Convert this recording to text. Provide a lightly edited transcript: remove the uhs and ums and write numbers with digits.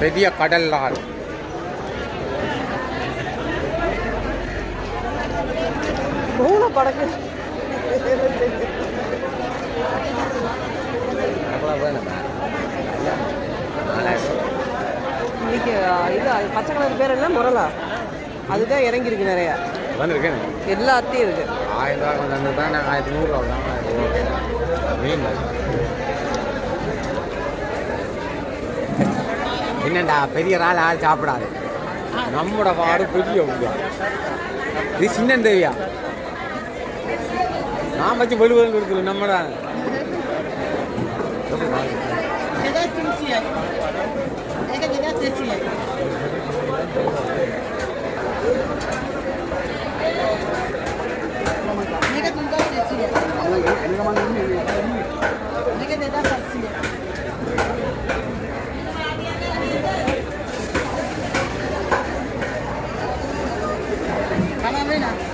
பெரிய கடல் ஆறு. படகு இன்னைக்கு இது பச்சை கலர் பேர் என்ன முரளா, அதுதான் இறங்கியிருக்கு நிறையா வந்துருக்கேன். எல்லாத்தையும் இருக்கு. 1000 ரூபா கொஞ்சம் வந்து தான் நாங்கள் 1100 தான் மீன். என்னண்டா பெரிய இறால் ஆள் சாப்பிடாது, நம்மளோட பாடு பெரிய உங்க இது சின்ன தேவியா நான் வச்சு வலுவலும் கொடுத்துரு நம்மளோட Mana